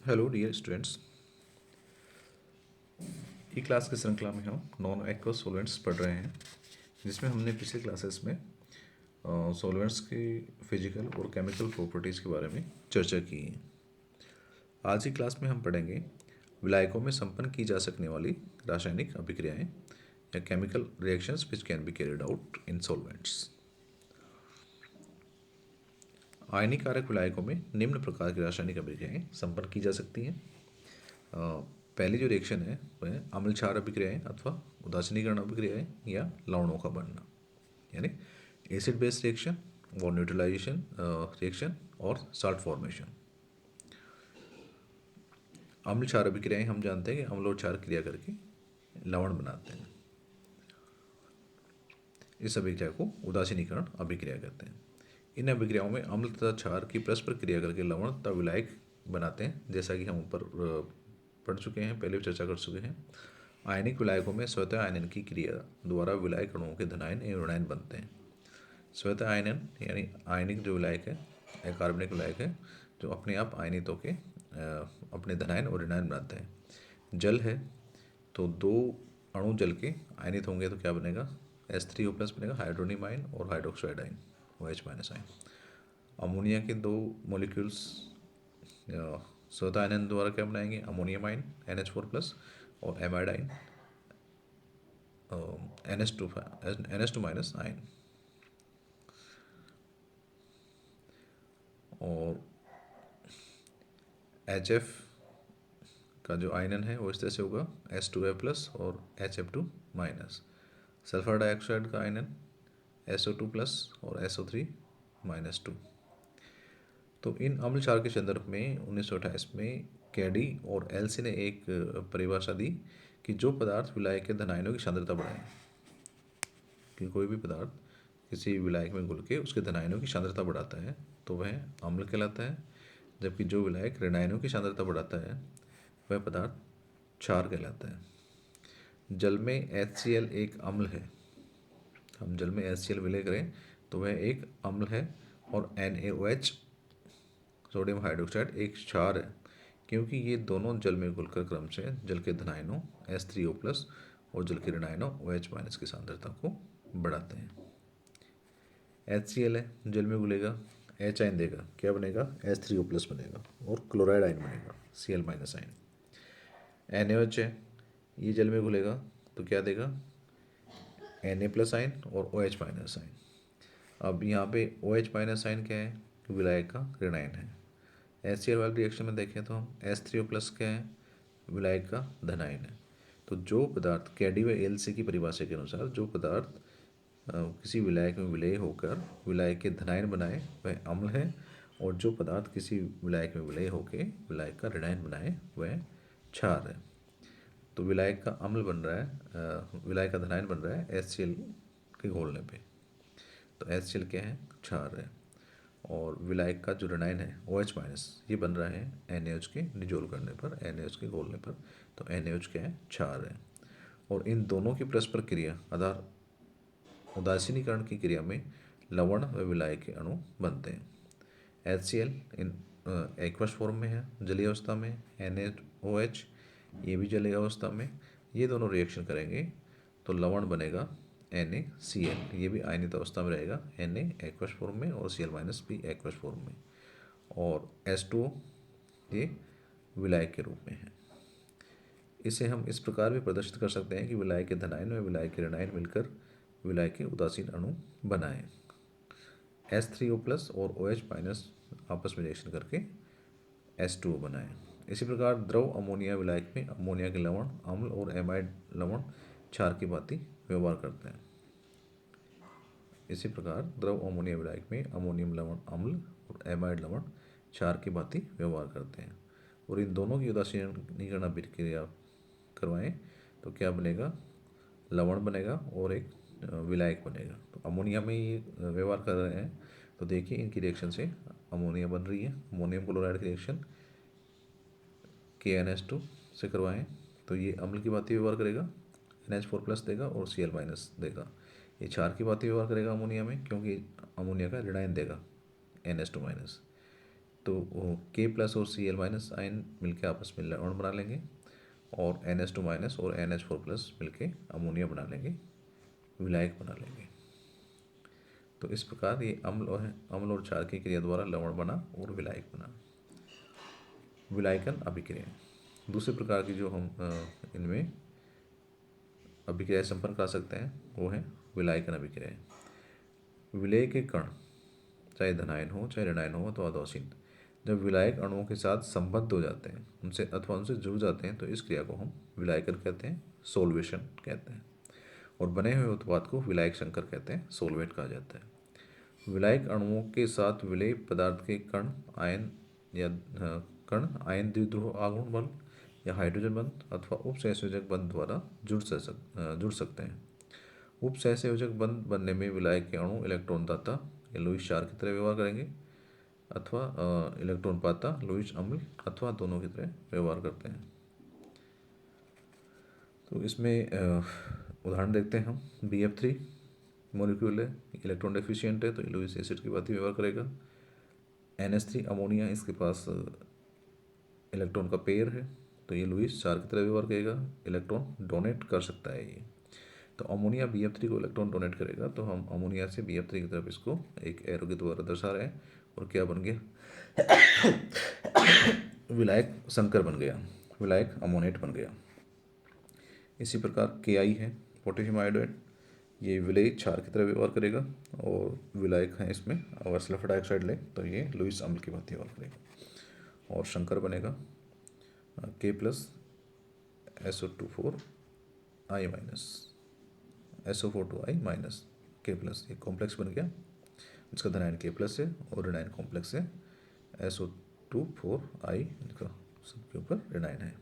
Hello dear students. E class की श्रृंखला में हम नॉन एक्वस सॉल्वेंट्स पढ़ रहे हैं, जिसमें हमने पिछले क्लासेस में सॉल्वेंट्स की फिजिकल और केमिकल प्रॉपर्टीज़ के बारे में चर्चा की है। आज की क्लास में हम पढ़ेंगे विलायकों में संपन्न की जा सकने वाली रासायनिक अभिक्रियाएं या chemical reactions which can be carried out in solvents. आयनीकारक विलायकों में निम्न प्रकार की रासायनिक अभिक्रियाएं संपन्न की जा सकती हैं। पहली जो रिएक्शन है वह अम्ल क्षार अभिक्रियाएं अथवा उदासीनीकरण अभिक्रियाएं या लवणों का बनना, यानी एसिड बेस रिएक्शन और न्यूट्रलाइजेशन रिएक्शन और साल्ट फॉर्मेशन। अम्ल क्षार अभिक्रियाएं हम जानते हैं कि अम्ल और क्षार क्रिया करके लवण बनाते हैं। इस अभिक्रिया को उदासीनीकरण अभिक्रिया कहते हैं। इन अभिक्रियाओं में अम्ल तथा क्षार की परस्पर क्रिया करके लवण तथा विलायक बनाते हैं, जैसा कि हम ऊपर पढ़ चुके हैं, पहले भी चर्चा कर चुके हैं। आयनिक विलायकों में स्वतः आयनन की क्रिया द्वारा विलायक अणुओं के धनायन एवं ऋणायन बनते हैं। स्वतः आयनन यानी आयनिक जो विलायक है या कार्बनिक विलायक है जो अपने आप आयनित होकर अपने धनायन और ऋणायन बनाते हैं। जल है तो दो अणु जल के आयनित होंगे तो क्या बनेगा, H3O+ बनेगा, हाइड्रोनियम आयन और hydroxide ion OH- ion. Ammonia के दो मॉलिक्यूल्स स्वतः आयनन द्वारा क्या बनाएंगे, अमोनियम आयन NH4+ और एमाइड आयन NH2- आयन। और HF का जो आयनन है वो इस तरह से होगा H2A+ और HF2-। सल्फर डाइऑक्साइड का आयनन SO2+ और SO3-2। तो इन अम्ल क्षार के संदर्भ में 1928 में कैडी और एल्सी ने एक परिभाषा दी कि जो पदार्थ विलायक के धनायनों की सांद्रता बढ़ाए, कि कोई भी पदार्थ किसी विलायक में घुल के उसके धनायनों की सांद्रता बढ़ाता है तो वह अम्ल कहलाता है, जबकि जो विलायक ऋणायनों की सांद्रता बढ़ाता है वह पदार्थ क्षार कहलाता है। जल में HCl एक अम्ल है, हम जल में HCl विलय करें तो वह एक अम्ल है, और NaOH सोडियम हाइड्रोक्साइड एक क्षार है, क्योंकि ये दोनों जल में घुलकर क्रम से जल के धनायनों H3O+ और जल के ऋणायनों OH- की सांद्रता को बढ़ाते हैं। HCl है, जल में घुलेगा, H आयन देगा, क्या बनेगा, H3O+ बनेगा और क्लोराइड आयन बनेगा Cl- आयन। NaOH है, ये जल में घुलेगा तो क्या देगा, Na+ आयन और OH- आयन। अब यहाँ पे OH- आयन क्या है, विलायक का ऋणायन है। HCl वाले रिएक्शन में देखें तो हम H3O+ क्या है, विलायक का धनायन है। तो जो पदार्थ कैडी व एल्सी की परिभाषा के अनुसार जो पदार्थ किसी विलायक में विलय होकर विलायक के धनायन बनाए वह अम्ल है, और जो पदार्थ किसी विलायक में विलय होकर विलायक का ऋणायन बनाए वह क्षार है। तो विलायक का अम्ल बन रहा है, विलायक का धनायन बन रहा है HCl के घोलने पे, तो HCl क्या है, क्षार है। और विलायक का जो ऋणायन है OH- ये बन रहा है NaOH के निजोल करने पर, NaOH के घोलने पर, तो NaOH क्या है, क्षार है। और इन दोनों की परस्पर क्रिया आधार उदासीनीकरण की क्रिया में लवण व विलायक के अणु बनते हैं। HCl इन एक्वस फॉर्म में है, जलीय अवस्था में, NaOH ये भी जलीय अवस्था में, ये दोनों रिएक्शन करेंगे तो लवण बनेगा NaCl, ये भी आयनित अवस्था में रहेगा, Na एक्वस फॉर्म में और Cl- भी एक्वस फॉर्म में, और H2O ये विलायक के रूप में है। इसे हम इस प्रकार भी प्रदर्शित कर सकते हैं कि विलायक के धनायन व विलायक के ऋणायन मिलकर विलायक के उदासीन अणु बनाएं। H3O+ और OH- आपस में रिएक्शन करके H2O बनाएं। इसी प्रकार द्रव अमोनिया विलायक में अमोनिया के लवण अम्ल और एमाइड लवण क्षार की भांति व्यवहार करते हैं। इसी प्रकार द्रव अमोनिया विलायक में अमोनियम लवण अम्ल और एमाइड लवण क्षार की भांति व्यवहार करते हैं, और इन दोनों की उदासीनीकरण अभिक्रिया करवाएं तो क्या बनेगा, लवण बनेगा और एक विलायक बनेगा। तो अमोनिया में ये व्यवहार कर रहे हैं, तो देखिए इनकी रिएक्शन से अमोनिया बन रही है। अमोनियम क्लोराइड की रिएक्शन KNH2 से करवाएं तो ये अम्ल की भांति व्यवहार करेगा, NH4+ देगा और Cl- देगा। ये क्षार की भांति व्यवहार करेगा अमोनिया में, क्योंकि अमोनिया का ऋणायन देगा NH2-। तो के प्लस और सी एल माइनस आयन मिलके आपस में लवण बना लेंगे और NH2 माइनस और NH4 प्लस मिलके अमोनिया बना लेंगे, विलायक बना लेंगे। तो इस प्रकार ये अम्ल और क्षार की क्रिया द्वारा लवण बना और विलायक बना, विलायकन अभिक्रिया। दूसरे प्रकार की जो हम इनमें अभिक्रिया संपन्न कर सकते हैं वो है विलायकन अभिक्रिया। विलेय के कण चाहे धनायन हो चाहे ऋणायन हो तो अधोसीन जब विलायक अणुओं के साथ संबद्ध हो जाते हैं उनसे अथवा उनसे जुड़ जाते हैं तो इस क्रिया को हम विलायकन कहते हैं, सोल्वेशन कहते हैं। और बने हुए उत्पाद को विलायक संकर कहते हैं, सोलवेट कहा जाता है। विलायक अणुओं के साथ विलेय पदार्थ के कण आयन द्विध्रुव आघूर्ण बल या हाइड्रोजन बंध अथवा उपसहसंयोजक बंध द्वारा जुड़ सकते हैं। उपसहसंयोजक बंध बनने में विलायक के अणु इलेक्ट्रॉन दाता या लुईस क्षार की तरह व्यवहार करेंगे अथवा इलेक्ट्रॉन पाता लुईस अम्ल अथवा दोनों की तरह व्यवहार करते हैं। तो इसमें उदाहरण देखते हैं हम। BF3 मॉलिक्यूल है, इलेक्ट्रॉन डेफिशिएंट है तो लुईस एसिड की बात ही व्यवहार करेगा। NH3 अमोनिया, इसके पास इलेक्ट्रॉन का पेयर है तो ये लुईस क्षार की तरह व्यवहार करेगा, इलेक्ट्रॉन डोनेट कर सकता है ये। तो अमोनिया BF3 को इलेक्ट्रॉन डोनेट करेगा तो हम अमोनिया से BF3 की तरफ इसको एक एरो के द्वारा दर्शा रहे हैं और क्या बन गया, विलायक संकर बन गया, विलायक अमोनेट बन गया। इसी प्रकार KI है पोटेशियम आयोडाइड, ये विलेय क्षार की तरह व्यवहार करेगा और विलायक है इसमें। अगर सल्फर डाइऑक्साइड ले तो ये लुईस अम्ल की बात व्यवहार करेगा और संकर बनेगा K plus SO2 4I minus SO4 2I minus K plus, ये कॉम्प्लेक्स बन गया इसका धनायन K प्लस है और ऋणायन कॉम्प्लेक्स है SO2 4I, इनका सबके ऊपर ऋणायन है।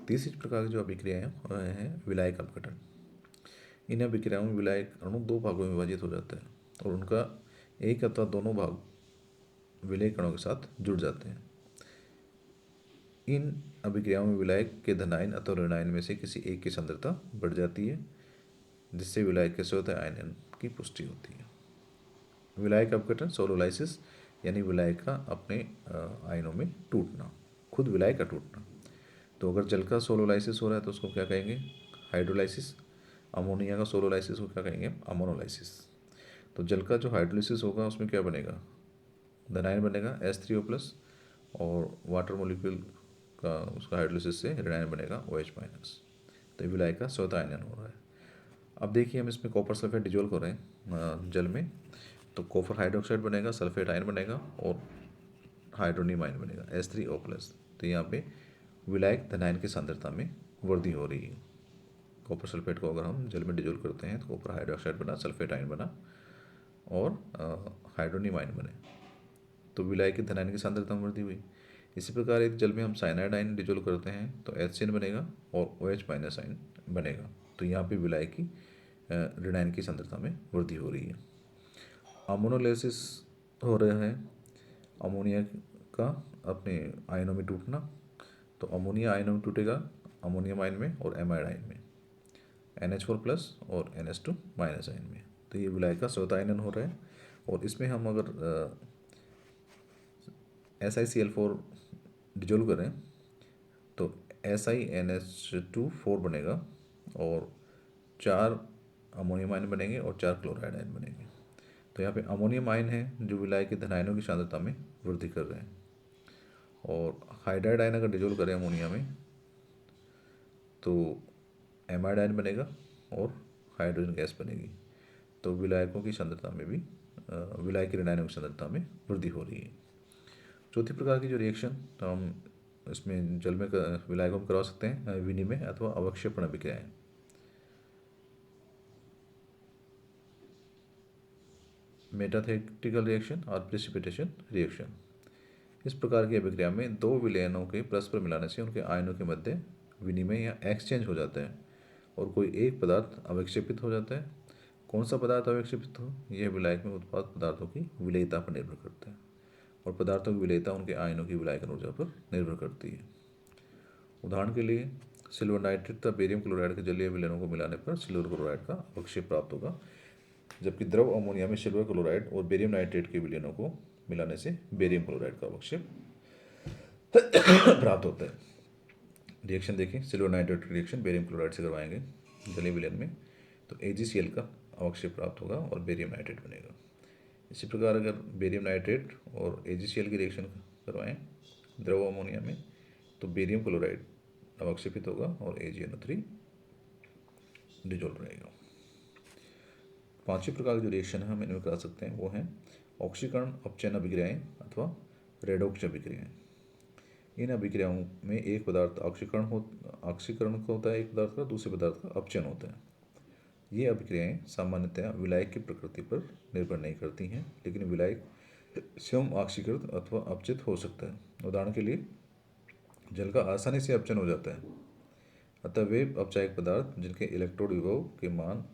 तीसरी प्रकार की जो अभिक्रियाएं हैं विलायक अपघटन। इन अभिक्रियाओं में विलायक अणु दो भागों में विभाजित हो जाता है और उनका एक अथवा दोनों भाग विलेय कणों के साथ जुड़ जाते हैं। इन अभिक्रियाओं में विलायक के धनायन अथवा ऋणायन में से किसी एक की सांद्रता बढ़ जाती है जिससे विलायक के स्वतः आयन की पुष्टि होती है। विलायक अपघटन सोलोलाइसिस यानी विलायक का अपने आयनों में टूटना, खुद विलायक का टूटना। तो अगर जल का सोलोलाइसिस हो रहा है तो उसको क्या कहेंगे, हाइड्रोलाइसिस। अमोनिया का सोलोलाइसिस को क्या कहेंगे, अमोनोलाइसिस। तो जल का जो हाइड्रोलाइसिस होगा उसमें क्या बनेगा, धनायन बनेगा H3O प्लस और वाटर मोलिक्यूल का उसका हाइड्रोलाइसिस से ऋणायन बनेगा OH माइनस। तो विलायक का स्वतः आयन हो रहा है। अब देखिए हम इसमें कॉपर सल्फेट डिजोल्व कर रहे हैं जल में, तो कॉपर हाइड्रोक्साइड बनेगा, सल्फेट आयन बनेगा और हाइड्रोनियम आयन बनेगा H3O प्लस। तो यहाँ पे विलायक धनायन की सांद्रता में वृद्धि हो रही है। कॉपर सल्फेट को अगर हम जल में डिजोल्व करते हैं तो कॉपर हाइड्रोक्साइड बना, सल्फेट आयन बना और हाइड्रोनियम आयन बने, तो विलायक की धनायन की सांद्रता में वृद्धि हुई। इसी प्रकार यदि जल में हम साइनाइड आयन डिजोल्व करते हैं तो HCN बनेगा और OH माइनस आयन बनेगा। तो यहाँ पे विलायक की ऋणायन की सांद्रता में वृद्धि हो रही है। अमोनोलाइसिस हो रहा है, अमोनिया का अपने आयनों में टूटना। तो अमोनिया आयनों में टूटेगा अमोनियम आयन में और एमाइड आयन में, NH4 प्लस और NH2 माइनस आयन में। तो ये विलायक का स्वतः आयनन हो रहा है। और इसमें हम अगर SiCl4 डिजोल्व करें तो SiNH2 4 बनेगा और 4 अमोनियम आयन बनेंगे और 4 क्लोराइड आयन बनेंगे। तो यहाँ पे अमोनियम आयन है जो विलायक के धनायनों की सांद्रता में वृद्धि कर रहे हैं। और हाइड्राइड आयन अगर डिजोल्व करें अमोनिया में तो एमाइड आयन बनेगा और हाइड्रोजन गैस बनेगी। तो विलायकों की सांद्रता में भी विलायक की ऋणायनों की सांद्रता में वृद्धि हो रही है। चौथी प्रकार की जो रिएक्शन तो हम इसमें जल में विलायकों में करवा सकते हैं विनिमय अथवा अवक्षेपण अभिक्रियाएं। मेटाथेटिकल रिएक्शन और प्रेसिपिटेशन रिएक्शन। इस प्रकार की अभिक्रिया में दो विलयनों के परस्पर मिलाने से उनके आयनों के मध्य विनिमय या एक्सचेंज हो जाता है और कोई एक पदार्थ अवक्षेपित हो जाता है। कौन सा पदार्थ अवक्षेपित हो, यह विलायक में उत्पाद पदार्थों की विलेयता पर निर्भर करता है और पदार्थों की विलेयता उनके आयनों की विलायकन ऊर्जा पर निर्भर करती है। उदाहरण के लिए सिल्वर नाइट्रेट तथा बेरियम क्लोराइड के जलीय विलयनों को मिलाने पर सिल्वर क्लोराइड का अवक्षेप प्राप्त होगा, जबकि द्रव अमोनिया में सिल्वर क्लोराइड और बेरियम नाइट्रेट के विलयनों को मिलाने से बेरियम क्लोराइड का अवक्षेप प्राप्त होता है। रिएक्शन देखिए, silver nitrate reaction barium chloride से करवाएंगे जलीय विलयन में, तो AgCl का अवक्षेप प्राप्त होगा और बेरियम नाइट्रेट बनेगा। इसी प्रकार अगर बेरियम नाइट्रेट और AgCl की रिएक्शन करवाएं द्रव अमोनिया में, तो बेरियम क्लोराइड अवक्षेपित होगा और AgNO3 डिजोल्व रहेगा। पांचवें प्रकार की जो रिएक्शन है हम इनमें करा सकते हैं वो है ऑक्सीकरण अपचयन अभिक्रियाएं अथवा रेडॉक्स अभिक्रियाएं। इन अभिक्रियाओं में एक पदार्थ ऑक्सीकरण होता है, एक पदार्थ का, दूसरे पदार्थ का अपचयन होता है। ये अभिक्रियाएं सामान्यतः विलायक की प्रकृति पर निर्भर नहीं करती हैं, लेकिन विलायक स्वयं ऑक्सीकृत अथवा अपचित हो सकता है। उदाहरण के लिए जल का आसानी से अपचयन हो जाता है, अतः वे अपचायक पदार्थ जिनके इलेक्ट्रोड विभव के मान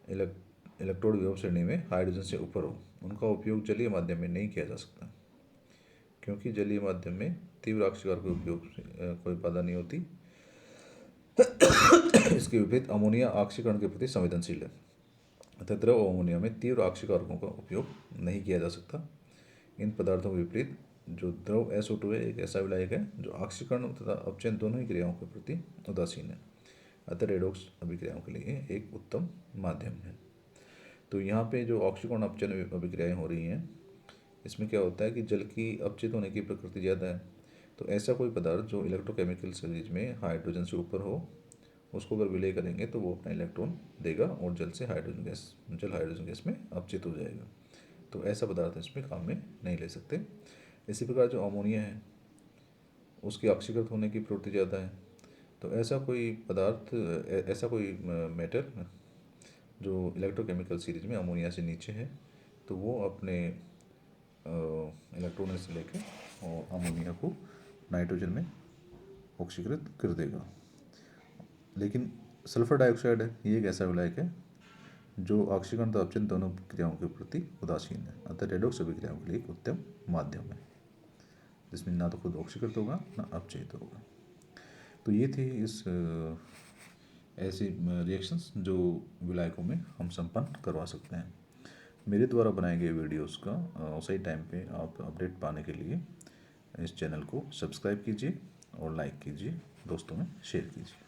इलेक्ट्रोड विभव श्रेणी में हाइड्रोजन से ऊपर हो, उनका उपयोग जलीय माध्यम में नहीं किया जा सकता, क्योंकि जलीय माध्यम में तीव्र ऑक्सीकरण के उपयोग से कोई बाधा नहीं होती। इसके विपरीत अमोनिया ऑक्सीकरण के प्रति संवेदनशील है, अतः द्रव अमोनिया में तीव्र ऑक्सीकारकों का उपयोग नहीं किया जा सकता। इन पदार्थों के विपरीत जो द्रव SO2 है, एक ऐसा विलायक है जो ऑक्सीकरण तथा अपचयन दोनों ही क्रियाओं के प्रति उदासीन है, अतः रेडॉक्स अभिक्रियाओं के लिए एक उत्तम माध्यम है। तो यहाँ पे जो ऑक्सीकरण अपचयन अभिक्रियाएं हो रही हैं, इसमें क्या होता है कि जल की अपचित होने की प्रकृति ज़्यादा है, तो ऐसा कोई पदार्थ जो इलेक्ट्रोकेमिकल सीरीज में हाइड्रोजन से ऊपर हो, उसको अगर विलय करेंगे तो वो अपना इलेक्ट्रॉन देगा और जल हाइड्रोजन गैस में अपचित हो जाएगा। तो ऐसा पदार्थ इसमें काम में नहीं ले सकते। इसी प्रकार जो अमोनिया है उसकी ऑक्सीकृत होने की प्रवृत्ति ज़्यादा है, तो ऐसा कोई पदार्थ, ऐसा कोई मेटल जो इलेक्ट्रोकेमिकल सीरीज में अमोनिया से नीचे है, तो वो अपने इलेक्ट्रॉन से लेकर और अमोनिया को नाइट्रोजन में ऑक्सीकृत कर देगा। लेकिन सल्फर डाइऑक्साइड है, ये एक ऐसा विलायक है जो ऑक्सीकरण तथा अपचयन दोनों क्रियाओं के प्रति उदासीन है, अतः रेडॉक्स अभिक्रियाओं के लिए एक उत्तम माध्यम है, जिसमें ना तो खुद ऑक्सीकृत होगा ना अपचयित होगा। तो ये थी इस ऐसी रिएक्शंस जो विलायकों में हम संपन्न करवा सकते हैं। मेरे द्वारा बनाए गए वीडियोस का सही टाइम पे आप अपडेट पाने के लिए इस चैनल को सब्सक्राइब कीजिए और लाइक कीजिए, दोस्तों में शेयर कीजिए।